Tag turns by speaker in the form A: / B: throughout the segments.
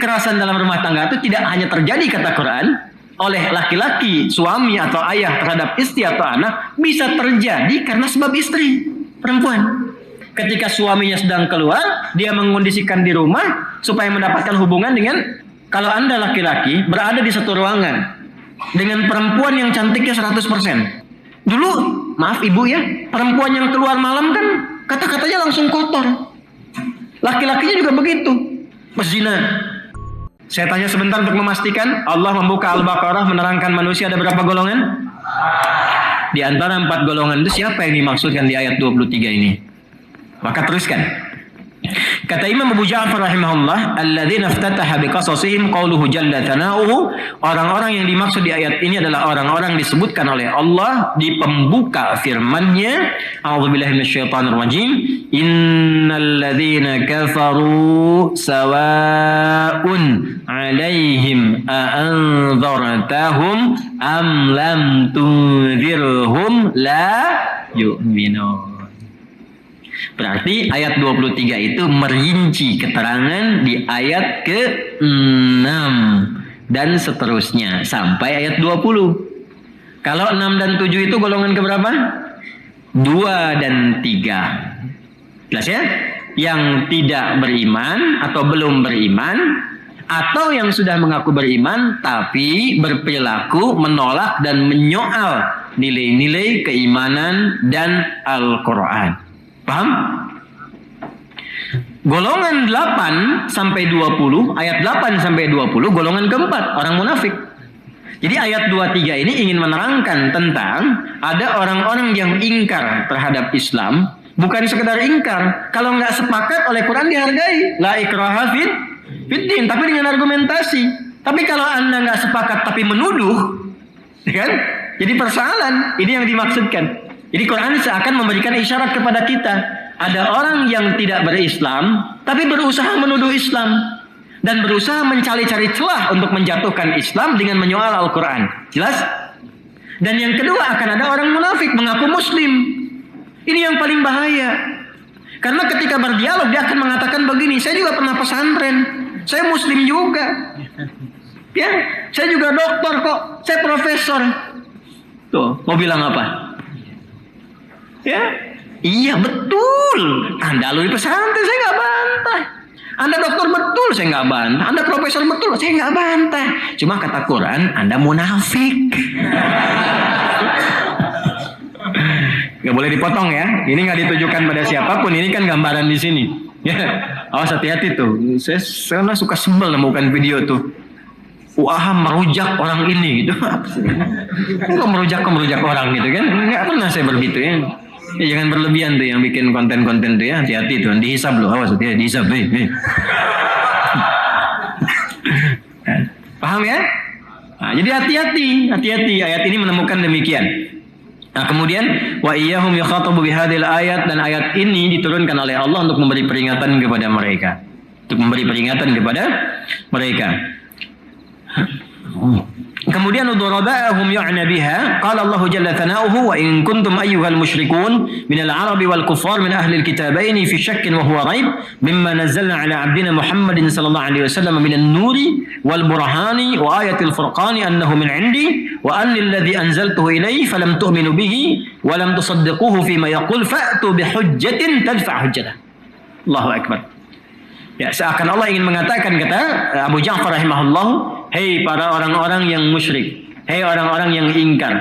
A: kekerasan dalam rumah tangga itu tidak hanya terjadi, kata Quran, oleh laki-laki, suami atau ayah terhadap istri atau anak, bisa terjadi karena sebab istri, perempuan. Ketika suaminya sedang keluar, dia mengkondisikan di rumah supaya mendapatkan hubungan dengan, kalau Anda laki-laki berada di satu ruangan dengan perempuan yang cantiknya 100%. Dulu, maaf ibu ya, perempuan yang keluar malam kan kata-katanya langsung kotor. Laki-lakinya juga begitu, berzina. Saya tanya sebentar untuk memastikan. Allah membuka Al-Baqarah menerangkan manusia ada berapa golongan? Di antara 4 golongan itu siapa yang dimaksudkan di ayat 23 ini? Maka teruskan. Kata Imam Abu Ja'far rahimahullah, alladzina iftataha biqasasihim qauluhu jalla thana'uhu, orang-orang yang dimaksud di ayat ini adalah orang-orang disebutkan oleh Allah di pembuka firman-Nya, a'udzubillahi minasyaitonir rajim, innal ladzina kafaru sawa'un 'alaihim a'anzartahum am lam tunzirhum la yu'minun. Berarti ayat 23 itu merinci keterangan di ayat ke-6 dan seterusnya sampai ayat 20. Kalau 6 dan 7 itu golongan keberapa? 2 dan 3. Jelas ya? Yang tidak beriman atau belum beriman, atau yang sudah mengaku beriman tapi berperilaku menolak dan menyoal nilai-nilai keimanan dan Al-Quran. Paham? Golongan 8 sampai 20, ayat 8 sampai 20, golongan keempat, orang munafik. Jadi ayat 23 ini ingin menerangkan tentang ada orang-orang yang ingkar terhadap Islam, bukan sekedar ingkar. Kalau nggak sepakat oleh Quran dihargai, la ikraha fiddin, tapi dengan argumentasi. Tapi kalau Anda nggak sepakat tapi menuduh, kan? Jadi persoalan, ini yang dimaksudkan. Jadi Quran seakan memberikan isyarat kepada kita. Ada orang yang tidak berislam, tapi berusaha menuduh Islam. Dan berusaha mencari-cari celah untuk menjatuhkan Islam dengan menyoal Al-Quran. Jelas? Dan yang kedua, akan ada orang munafik mengaku Muslim. Ini yang paling bahaya. Karena ketika berdialog, dia akan mengatakan begini, saya juga pernah pesantren. Saya Muslim juga. Ya, saya juga dokter kok. Saya profesor. Tuh, mau bilang apa? Ya, iya betul. Anda alumni pesantren, saya nggak bantah. Anda dokter betul, saya nggak bantah. Anda profesor betul, saya nggak bantah. Cuma kata Quran, Anda munafik. Nggak boleh dipotong ya. Ini nggak ditujukan pada siapapun. Ini kan gambaran di sini. Ya, awas hati-hati tuh. Saya suka sebel menemukan video tuh. Merujak orang ini gitu. Kok merujak orang gitu kan? Nggak pernah saya begitu ya. Ya, jangan berlebihan tuh yang bikin konten-konten tuh ya, hati-hati tuh, dihisab loh, awas hati-hati, dihisab. Paham ya? Nah, jadi hati-hati ayat ini menemukan demikian. Nah, kemudian wa iyyahum yukhatabu bihadhil ayat, dan ayat ini diturunkan oleh Allah untuk memberi peringatan kepada mereka. Kemudian uduraba'ahum ya'na biha qala Allah jalla thana'uhu wa in kuntum ayyuhal musyrikun minal arabi wal kuffar min ahli alkitabaini fi syakkin wa huwa raib mimma nazzalna ala 'abdina Muhammadin sallallahu alaihi wasallam minan nuri wal burhani wa ayatil furqani annahu min 'indi wa anni alladhi anzaltuhu ilayhi falam tu'minu bihi wa lam tusaddiquhu fima yaqul fa'tu bihujjatin tadfa' hujjatah. Allahu akbar. Ya, seakan Allah ingin mengatakan, kata Abu Ja'far rahimahullah, hei para orang-orang yang musyrik, hei orang-orang yang ingkar,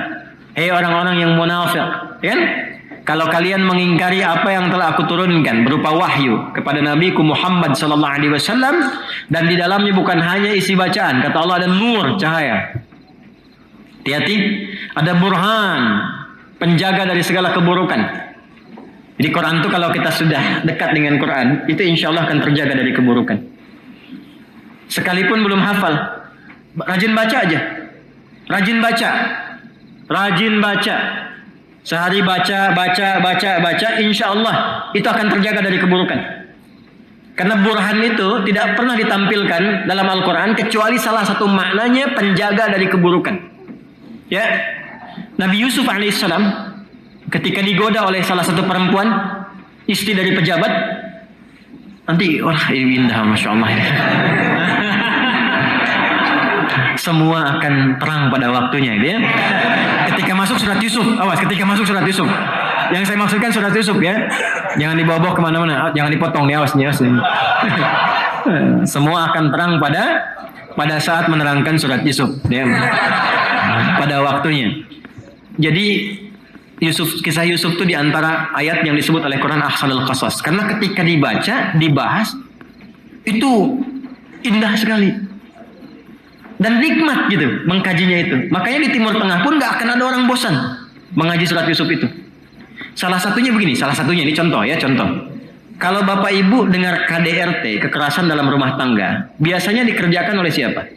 A: hei orang-orang yang munafik, kan? Kalau kalian mengingkari apa yang telah aku turunkan berupa wahyu kepada Nabiku Muhammad sallallahu alaihi wasallam, dan di dalamnya bukan hanya isi bacaan, kata Allah ada nur, cahaya. Hati-hati, ada burhan, penjaga dari segala keburukan. Jadi Quran itu kalau kita sudah dekat dengan Quran, itu insya Allah akan terjaga dari keburukan. Sekalipun belum hafal, rajin baca aja. Rajin baca. Sehari baca, insya Allah itu akan terjaga dari keburukan. Karena burhan itu tidak pernah ditampilkan dalam Al-Quran kecuali salah satu maknanya penjaga dari keburukan. Ya, Nabi Yusuf alaihissalam ketika digoda oleh salah satu perempuan, istri dari pejabat, nanti ini indah, masya Allah. semua akan terang pada waktunya, gitu ya. Ketika masuk surat Yusuf, awas ketika masuk surat Yusuf. Yang saya maksudkan surat Yusuf ya, jangan dibawa-bawa kemana-mana, jangan dipotong nih, awas nih, awas nih. Semua akan terang pada saat menerangkan surat Yusuf, ya. Pada waktunya. Jadi kisah Yusuf itu diantara ayat yang disebut oleh Quran ahsanul qasas, karena ketika dibaca, dibahas itu indah sekali dan nikmat gitu mengkajinya itu. Makanya di Timur Tengah pun gak akan ada orang bosan mengaji surat Yusuf itu. Salah satunya ini contoh ya, kalau Bapak Ibu dengar KDRT, kekerasan dalam rumah tangga, biasanya dikerjakan oleh siapa?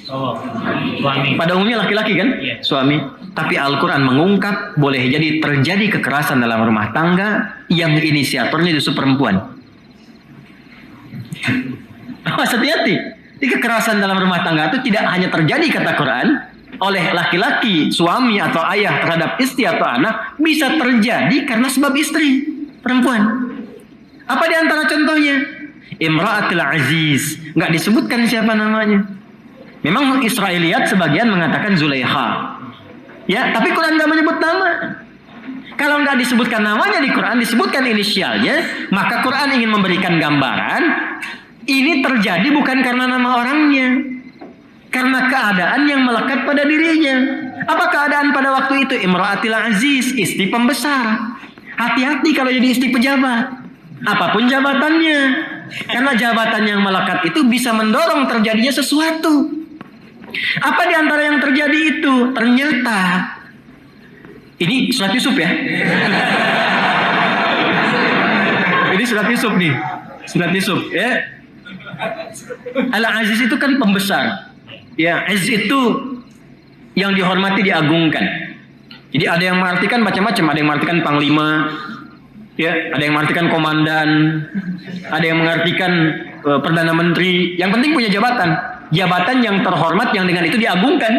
B: Suami.
A: Pada umumnya laki-laki kan? Suami. Tapi Al-Quran mengungkap boleh jadi terjadi kekerasan dalam rumah tangga yang inisiatornya justru perempuan. Hati-hati. Di kekerasan dalam rumah tangga itu tidak hanya terjadi, kata Quran, oleh laki-laki, suami atau ayah terhadap istri atau anak, bisa terjadi karena sebab istri, perempuan. Apa di antara contohnya? Imra'atul Aziz. Nggak disebutkan siapa namanya. Memang Israiliyat sebagian mengatakan Zulaikha. Ya, tapi Quran nggak menyebut nama. Kalau nggak disebutkan namanya di Quran, disebutkan inisialnya, maka Quran ingin memberikan gambaran ini terjadi bukan karena nama orangnya, karena keadaan yang melekat pada dirinya. Apa keadaan pada waktu itu? Imra'atil Aziz, istri pembesar. Hati-hati kalau jadi istri pejabat, apapun jabatannya, karena jabatan yang melekat itu bisa mendorong terjadinya sesuatu. Apa di antara yang terjadi itu? Ternyata ini surat Yusuf ya. Ini surat Yusuf nih, surat Yusuf ya. Al-Aziz itu kan pembesar. Ya, Aziz itu yang dihormati, diagungkan. Jadi ada yang mengartikan macam-macam, ada yang mengartikan panglima, ya, ada yang mengartikan komandan, ada yang mengartikan perdana menteri. Yang penting punya jabatan yang terhormat yang dengan itu diagungkan.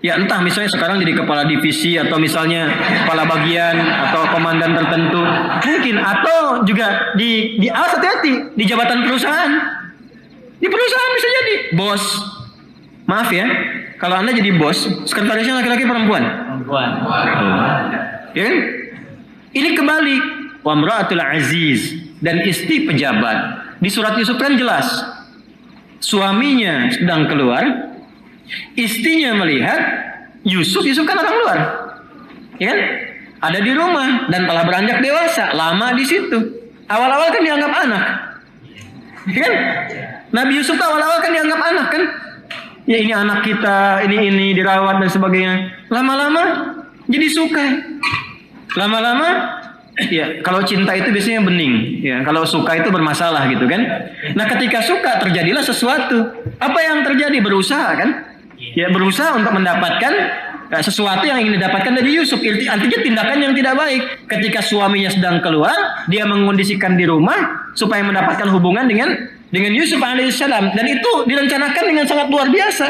A: Ya entah misalnya sekarang jadi kepala divisi atau misalnya kepala bagian atau komandan tertentu mungkin, atau juga di hati-hati di jabatan perusahaan. Di perusahaan bisa jadi bos. Maaf ya, kalau Anda jadi bos, sekretarisnya laki-laki perempuan? Ya kan? Ini kebalik. Wa imra'atul aziz, dan istri pejabat. Di surat Yusuf kan jelas. Suaminya sedang keluar, istrinya melihat Yusuf kan orang luar, ya kan? Ada di rumah dan telah beranjak dewasa, lama di situ. Awal-awal kan dianggap anak, ya kan? Nabi Yusuf awal-awal kan dianggap anak kan? Ya ini anak kita, ini dirawat dan sebagainya. Lama-lama jadi suka. Lama-lama, ya kalau cinta itu biasanya bening, ya kalau suka itu bermasalah gitu kan. Nah ketika suka terjadilah sesuatu. Apa yang terjadi? Berusaha kan? Ya berusaha untuk mendapatkan sesuatu yang ingin didapatkan dari Yusuf. Artinya tindakan yang tidak baik. Ketika suaminya sedang keluar, dia mengondisikan di rumah supaya mendapatkan hubungan dengan Yusuf alaihissalam, dan itu direncanakan dengan sangat luar biasa.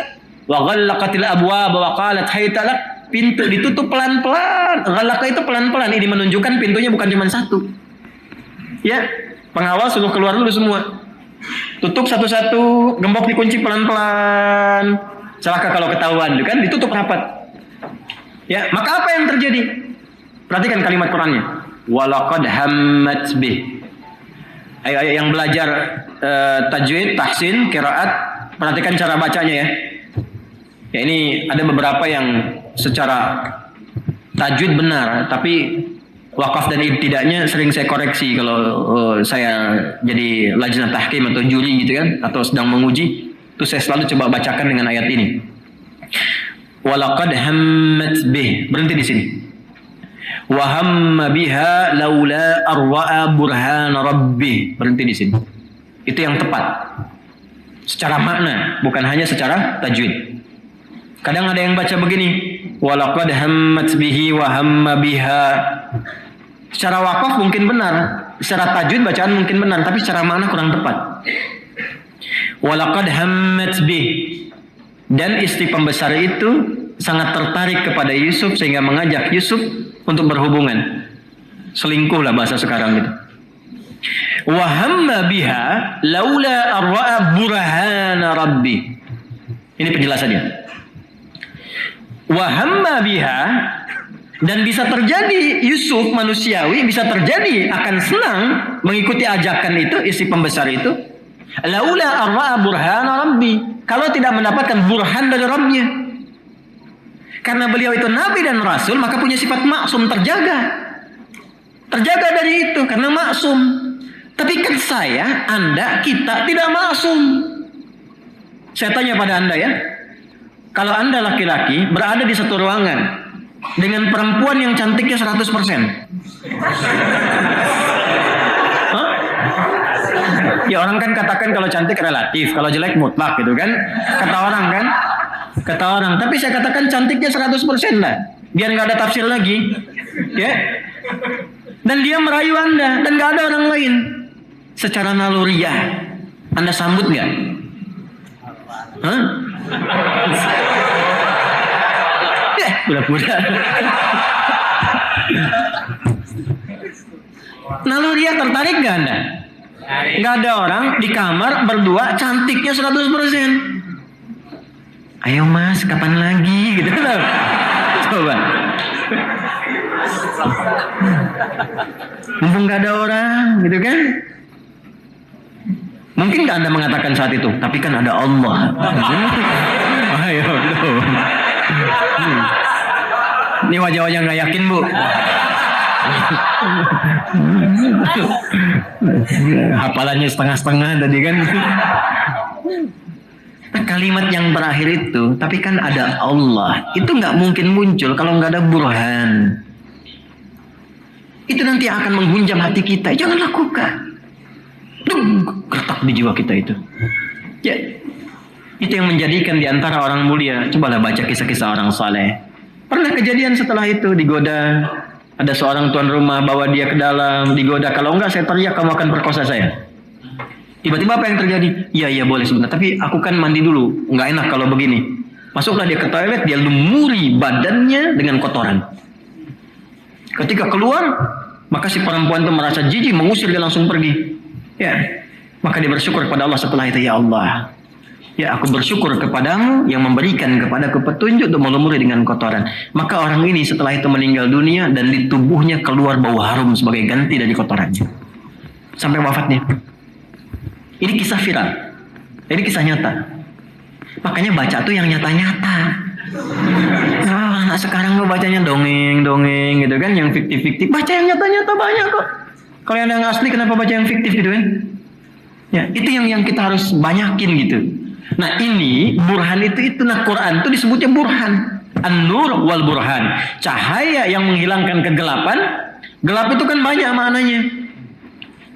A: Wa ghallaqatil abwaab wa qalat hayta lak. Pintu ditutup pelan-pelan. Ghalaqah itu pelan-pelan. Ini menunjukkan pintunya bukan cuma satu. Ya, pengawal suruh keluar dulu semua. Tutup satu-satu, gembok dikunci pelan-pelan. Celaka kalau ketahuan, kan ditutup rapat. Ya, maka apa yang terjadi? Perhatikan kalimat Qurannya. Walaqad hammat bih. Ayo yang belajar tajwid, tahsin, qiraat, perhatikan cara bacanya ya. Ya ini ada beberapa yang secara tajwid benar, tapi wakaf dan ibtidanya sering saya koreksi kalau saya jadi lajnah tahkim atau juri gitu kan, atau sedang menguji, itu saya selalu coba bacakan dengan ayat ini. Walaqad hammat bih, berhenti di sini. Wa hamma biha laula arwa'a burhan rabbih, berhenti di sini. Itu yang tepat secara makna, bukan hanya secara tajwid. Kadang ada yang baca begini, walaqad hammat bihi wa hamma biha. Secara wakaf mungkin benar, secara tajwid bacaan mungkin benar, tapi secara makna kurang tepat. Walaqad hammat bih, dan istri pembesar itu sangat tertarik kepada Yusuf sehingga mengajak Yusuf untuk berhubungan. Selingkuh lah bahasa sekarang gitu. Wa hamma biha laula arwa'a burhana rabbi. Ini penjelasannya. Wa hamma biha, dan bisa terjadi Yusuf manusiawi bisa terjadi akan senang mengikuti ajakan itu, isi pembesar itu. Laula arra'a burhana rabbi, kalau tidak mendapatkan burhan dari Rabbnya. Karena beliau itu nabi dan rasul, maka punya sifat maksum, terjaga dari itu karena maksum. Tapi kan saya, Anda, kita tidak maksum. Saya tanya pada Anda ya, kalau Anda laki-laki berada di satu ruangan dengan perempuan yang cantiknya 100%. Hah? Ya orang kan katakan kalau cantik relatif, kalau jelek mutlak gitu kan. Kata orang. Tapi saya katakan cantiknya 100% lah. Biar nggak ada tafsir lagi. Ya. Dan dia merayu Anda dan nggak ada orang lain. Secara naluriah, Anda sambut nggak? Hah? Budak-budak. Naluriah tertarik gak Anda? Gak ada orang di kamar berdua cantiknya 100%. Ayo mas, kapan lagi? Gitu kan? Coba. Mumpung gak ada orang, gitu kan? Mungkin gak Anda mengatakan saat itu, tapi kan ada Allah. Ayo, tuh. Ini wajah-wajah nggak yakin bu. Hafalannya setengah-setengah tadi kan. Kalimat yang terakhir itu, tapi kan ada Allah, itu nggak mungkin muncul kalau nggak ada burhan. Itu nanti akan menghunjam hati kita. Jangan lakukan. Gertak di jiwa kita itu. Ya, itu yang menjadikan di antara orang mulia. Cobalah baca kisah-kisah orang saleh. Pernah kejadian setelah itu digoda. Ada seorang tuan rumah bawa dia ke dalam, digoda. Kalau enggak saya teriak kamu akan perkosa saya. Tiba-tiba apa yang terjadi? Iya boleh sebentar. Tapi aku kan mandi dulu. Enggak enak kalau begini. Masuklah dia ke toilet, dia lumuri badannya dengan kotoran. Ketika keluar, maka si perempuan itu merasa jijik, mengusir dia langsung pergi. Ya, maka dia bersyukur kepada Allah setelah itu, ya Allah. Ya aku bersyukur kepadamu yang memberikan kepadaku petunjuk untuk melumuri dengan kotoran. Maka orang ini setelah itu meninggal dunia dan di tubuhnya keluar bau harum sebagai ganti dari kotorannya. Sampai wafatnya. Ini kisah viral. Ini kisah nyata. Makanya baca tuh yang nyata-nyata. Nah, anak sekarang lo bacanya dongeng gitu kan, yang fiktif-fiktif. Baca yang nyata-nyata banyak kok. Kalau yang asli kenapa baca yang fiktif gitu kan? Ya, itu yang kita harus banyakin gitu. Nah ini burhan itu nah Quran itu disebutnya burhan, an-nur wal burhan, cahaya yang menghilangkan kegelapan. Gelap itu kan banyak maknanya.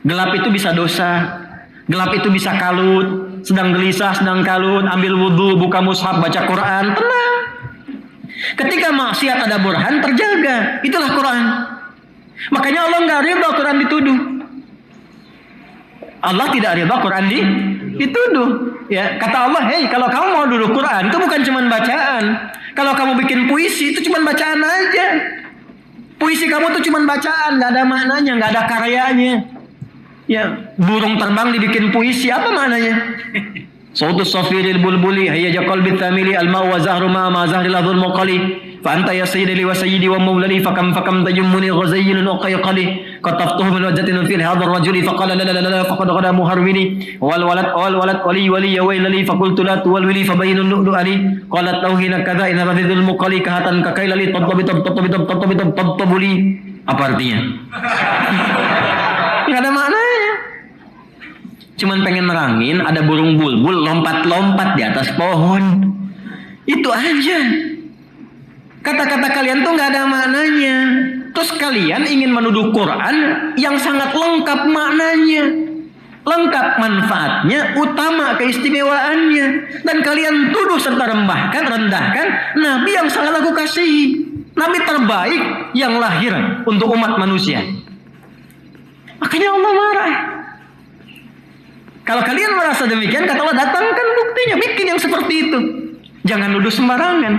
A: Gelap itu bisa dosa, gelap itu bisa kalut, sedang gelisah, sedang kalut, ambil wudhu, buka mushaf, baca Quran, tenang. Ketika maksiat ada burhan terjaga, itulah Quran. Makanya Allah nggak ridha Quran dituduh. Allah tidak ridha Quran dituduh. Ya, kata Allah, hei kalau kamu mau duduk Quran itu bukan cuma bacaan. Kalau kamu bikin puisi itu cuma bacaan aja. Puisi kamu tuh cuma bacaan, nggak ada maknanya, nggak ada karyanya. Ya, burung terbang dibikin puisi, apa maknanya? Sautus safiril bulbuli hayya qalbi thamili al-ma'u wa zahru ma zahril adhul muqali fa anta ya sayyidi wa sayyidi wa mawlali fakam tajummuni ghazayyil uqayqali qataftuhu min wajhatin fil hadha ar-rajuli faqala la la la faqad qada muharwini wal walad wali ya waylali faqultu la tuwalwili fabayyinun lu'lu ali qalat tauhina kadza in hadhil muqali kahatan kakailali tabtabuli. Apa artinya? Enggak ada maknanya. Cuman pengen nerangin ada burung bulbul lompat-lompat di atas pohon. Itu aja. Kata-kata kalian tuh nggak ada maknanya. Terus kalian ingin menuduh Quran yang sangat lengkap maknanya, lengkap manfaatnya, utama keistimewaannya, dan kalian tuduh serta rendahkan Nabi yang sangat aku kasihi, Nabi terbaik yang lahir untuk umat manusia. Makanya Allah marah. Kalau kalian merasa demikian, kata Allah, datangkan buktinya, bikin yang seperti itu. Jangan nuduh sembarangan.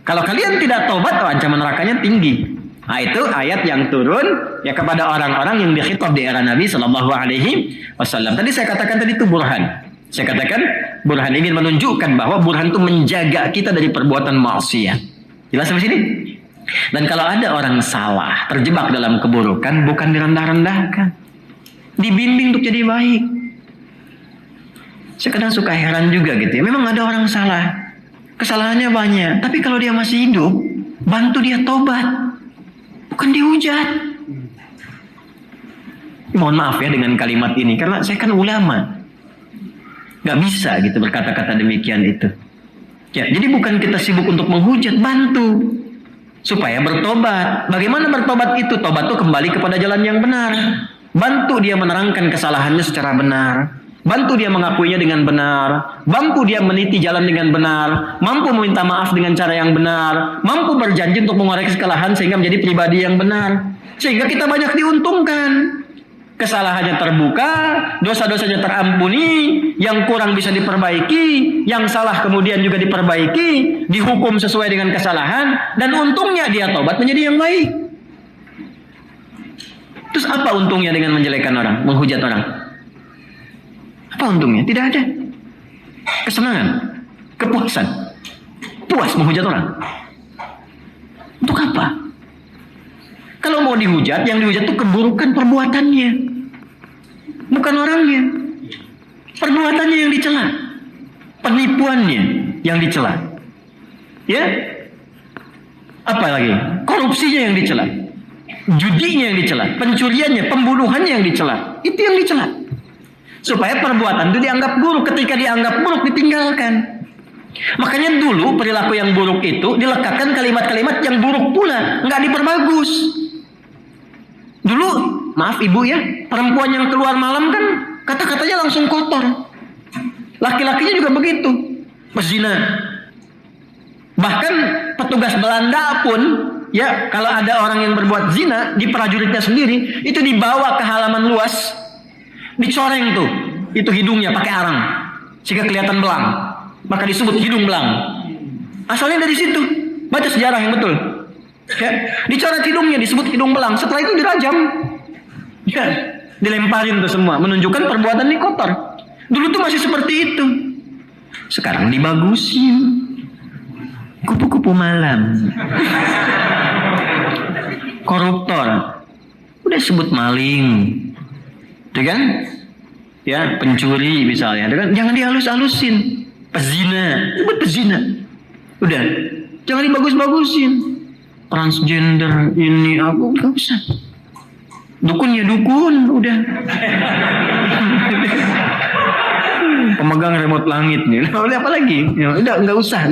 A: Kalau kalian tidak tobat, ancaman nerakanya tinggi. Nah itu ayat yang turun ya kepada orang-orang yang dikhitab di era Nabi Sallallahu Alaihi Wasallam. Tadi saya katakan tadi itu burhan. Saya katakan burhan ingin menunjukkan bahwa burhan itu menjaga kita dari perbuatan maksiat. Jelas sampai sini? Dan kalau ada orang salah, terjebak dalam keburukan, bukan direndah-rendahkan, dibimbing untuk jadi baik. Saya kadang suka heran juga gitu ya. Memang ada orang salah, kesalahannya banyak, tapi kalau dia masih hidup, bantu dia tobat, bukan dihujat. Mohon maaf ya dengan kalimat ini, karena saya kan ulama. Gak bisa gitu berkata-kata demikian itu. Ya, jadi bukan kita sibuk untuk menghujat, bantu supaya bertobat. Bagaimana bertobat itu? Tobat itu kembali kepada jalan yang benar. Bantu dia menerangkan kesalahannya secara benar. Bantu dia mengakuinya dengan benar. Bantu dia meniti jalan dengan benar. Mampu meminta maaf dengan cara yang benar. Mampu berjanji untuk mengoreksi kesalahan sehingga menjadi pribadi yang benar. Sehingga kita banyak diuntungkan. Kesalahannya terbuka, dosa-dosanya terampuni, yang kurang bisa diperbaiki, yang salah kemudian juga diperbaiki, dihukum sesuai dengan kesalahan, dan untungnya dia tobat menjadi yang baik. Terus apa untungnya dengan menjelekkan orang, menghujat orang? Apa untungnya? Tidak ada. Kesenangan, kepuasan, puas menghujat orang. Untuk apa? Kalau mau dihujat, yang dihujat itu keburukan perbuatannya, bukan orangnya. Perbuatannya yang dicela, penipuannya yang dicela, ya. Apa lagi? Korupsinya yang dicela, judinya yang dicela, pencuriannya, pembunuhannya yang dicela. Itu yang dicela. Supaya perbuatan itu dianggap buruk. Ketika dianggap buruk, ditinggalkan. Makanya dulu perilaku yang buruk itu dilekatkan kalimat-kalimat yang buruk pula, nggak diperbagus. Dulu, maaf ibu ya, perempuan yang keluar malam kan kata-katanya langsung kotor. Laki-lakinya juga begitu, pezina. Bahkan petugas Belanda pun, ya kalau ada orang yang berbuat zina di prajuritnya sendiri, itu dibawa ke halaman luas, dicoreng tuh, itu hidungnya pakai arang, sehingga kelihatan belang. Maka disebut hidung belang. Asalnya dari situ. Baca sejarah yang betul. Ya, dicoret hidungnya disebut hidung belang. Setelah itu dirajam. Ya, dilemparin tuh semua, menunjukkan perbuatan ini kotor. Dulu tuh masih seperti itu. Sekarang dibagusin. Kupu-kupu malam. Koruptor. Udah sebut maling. Tuh kan? Ya, pencuri misalnya. Tuh kan? Jangan dihalus-halusin. Pezina, sebut pezina. Udah, jangan dibagus-bagusin. Transgender ini aku nggak usah. Dukun ya dukun, udah. Pemegang remote langit nih. Oleh apa lagi? Ya, udah nggak usah.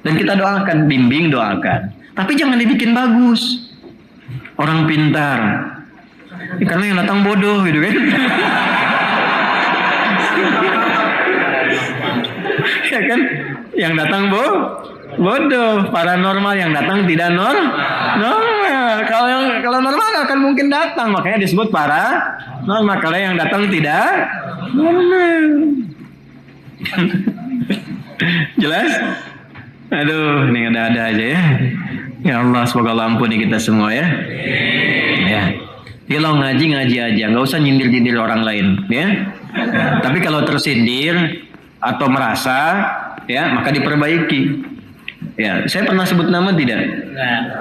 A: Dan kita doakan, bimbing doakan. Tapi jangan dibikin bagus. Orang pintar. Karena yang datang bodoh gitu kan. Ya kan? Yang datang bodoh, paranormal, yang datang tidak normal. Kalau normal nggak akan mungkin datang, makanya disebut paranormal. Kalau yang datang tidak normal. Jelas? Aduh, ini ada-ada aja ya. Ya Allah, semoga Allah ampuni kita semua ya. Ya. Kalau ngaji aja, nggak usah nyindir-nyindir orang lain, ya. Tapi kalau tersindir atau merasa, ya, maka diperbaiki. Ya, saya pernah sebut nama tidak?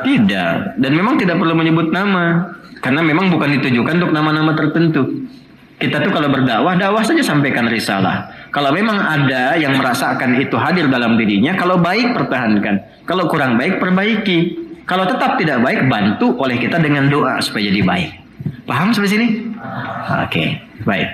A: Tidak. Dan memang tidak perlu menyebut nama, karena memang bukan ditujukan untuk nama-nama tertentu. Kita tuh kalau berdakwah, dakwah saja, sampaikan risalah. Kalau memang ada yang merasakan itu hadir dalam dirinya, kalau baik pertahankan, kalau kurang baik perbaiki. Kalau tetap tidak baik, bantu oleh kita dengan doa supaya jadi baik. Paham sampai sini? Oke, baik.